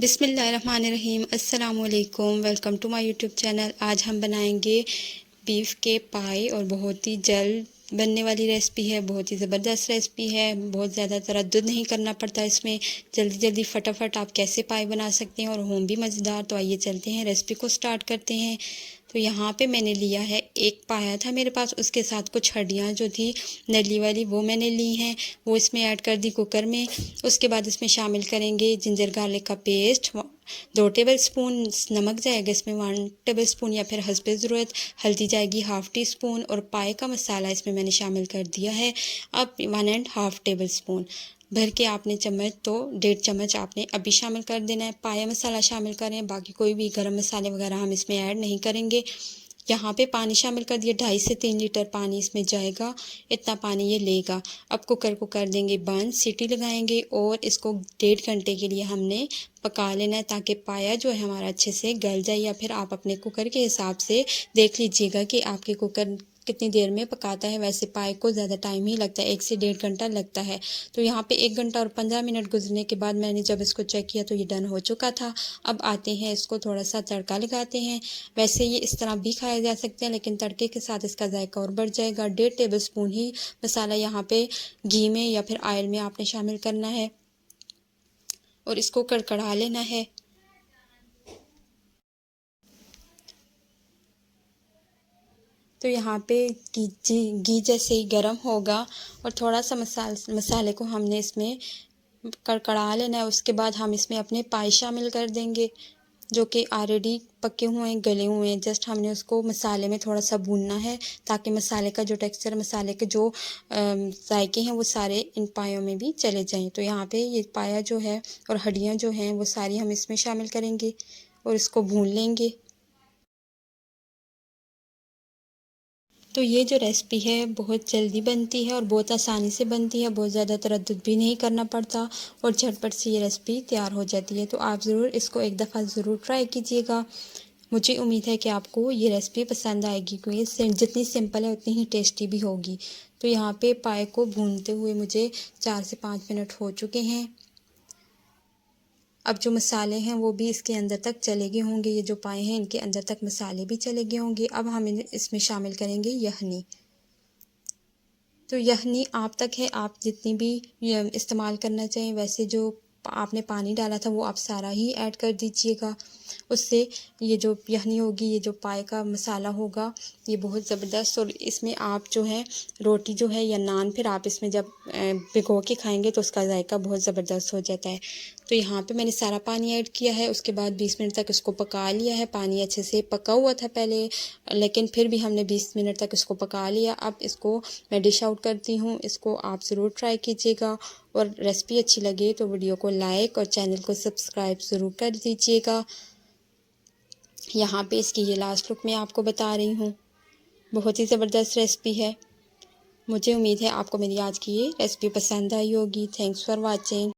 बिस्मिल्लाहिर्रहमानिर्रहीम अस्सलामुअलैकुम। Welcome to my YouTube channel. आज हम बनाएंगे बीफ के पाए और बहुत ही जल्द बनने वाली रेसिपी है। बहुत ही ज़बरदस्त रेसिपी है। बहुत ज़्यादा तरद्दुद नहीं करना पड़ता इसमें। जल्दी जल्दी फटाफट आप कैसे पाए बना सकते हैं और होम भी मज़ेदार। तो आइए चलते हैं, रेसिपी को स्टार्ट करते हैं। तो यहाँ पे मैंने लिया है, एक पाया था मेरे पास, उसके साथ कुछ हड्डियाँ जो थी नली वाली वो मैंने ली हैं, वो इसमें ऐड कर दी कुकर में। उसके बाद इसमें शामिल करेंगे जिंजर गार्लिक का पेस्ट, 2 टेबल स्पून नमक जाएगा इसमें, 1 टेबल स्पून या फिर हस्बे ज़रूरत हल्दी जाएगी, हाफ़ टी स्पून, और पाए का मसाला इसमें मैंने शामिल कर दिया है। अब 1.5 टेबल स्पून भर के आपने चम्मच तो 1.5 चम्मच आपने अभी शामिल कर देना है। पाया मसाला शामिल करें, बाकी कोई भी गरम मसाले वगैरह हम इसमें ऐड नहीं करेंगे। यहाँ पे पानी शामिल कर दिया, 2.5 से 3 लीटर पानी इसमें जाएगा, इतना पानी ये लेगा। अब कुकर को कर देंगे बंद, सीटी लगाएंगे और इसको 1.5 घंटे के लिए हमने पका लेना है, ताकि पाया जो है हमारा अच्छे से गल जाए। या फिर आप अपने कुकर के हिसाब से देख लीजिएगा कि आपके कुकर कितनी देर में पकाता है। वैसे पाए को ज़्यादा टाइम ही लगता है, 1 से 1.5 घंटा लगता है। तो यहाँ पे 1 घंटा और 15 मिनट गुजरने के बाद मैंने जब इसको चेक किया तो ये डन हो चुका था। अब आते हैं, इसको थोड़ा सा तड़का लगाते हैं। वैसे ये इस तरह भी खाया जा सकते हैं, लेकिन तड़के के साथ इसका जायका और बढ़ जाएगा। 1.5 टेबल स्पून ही मसाला यहाँ पे घी में या फिर ऑयल में आपने शामिल करना है और इसको कड़कड़ा लेना है। तो यहाँ पे घी जैसे ही गर्म होगा और थोड़ा सा मसाले को हमने इसमें कड़कड़ा लेना है। उसके बाद हम इसमें अपने पाए शामिल कर देंगे, जो कि ऑलरेडी पके हुए हैं, गले हुए हैं। जस्ट हमने उसको मसाले में थोड़ा सा भूनना है, ताकि मसाले का जो टेक्सचर, मसाले के जो जायके हैं वो सारे इन पायों में भी चले जाएं। तो यहाँ पे ये पाया जो है और हड्डियाँ जो हैं वो सारी हम इसमें शामिल करेंगे और इसको भून लेंगे। तो ये जो रेसिपी है बहुत जल्दी बनती है और बहुत आसानी से बनती है, बहुत ज़्यादा तरद्दुद भी नहीं करना पड़ता और झटपट से ये रेसिपी तैयार हो जाती है। तो आप ज़रूर इसको एक दफ़ा ज़रूर ट्राई कीजिएगा। मुझे उम्मीद है कि आपको ये रेसिपी पसंद आएगी, क्योंकि जितनी सिंपल है उतनी ही टेस्टी भी होगी। तो यहाँ पे पाए को भूनते हुए मुझे 4 से 5 मिनट हो चुके हैं। अब जो मसाले हैं वो भी इसके अंदर तक चले गए होंगे, ये जो पाए हैं इनके अंदर तक मसाले भी चले गए होंगे। अब हम इसमें शामिल करेंगे यखनी। तो यखनी आप तक है, आप जितनी भी इस्तेमाल करना चाहें। वैसे जो आपने पानी डाला था वो आप सारा ही ऐड कर दीजिएगा। उससे ये जो यखनी होगी, ये जो पाए का मसाला होगा, ये बहुत ज़बरदस्त। और इसमें आप जो है रोटी जो है या नान, फिर आप इसमें जब भिगो के खाएंगे तो उसका जायका बहुत ज़बरदस्त हो जाता है। तो यहाँ पे मैंने सारा पानी ऐड किया है। उसके बाद 20 मिनट तक इसको पका लिया है। पानी अच्छे से पका हुआ था पहले, लेकिन फिर भी हमने 20 मिनट तक इसको पका लिया। अब इसको मैं डिश आउट करती हूँ। इसको आप ज़रूर ट्राई कीजिएगा और रेसिपी अच्छी लगे तो वीडियो को लाइक और चैनल को सब्सक्राइब ज़रूर कर दीजिएगा। यहाँ पे इसकी ये लास्ट लुक मैं आपको बता रही हूँ। बहुत ही ज़बरदस्त रेसिपी है। मुझे उम्मीद है आपको मेरी आज की ये रेसिपी पसंद आई होगी। Thanks for watching.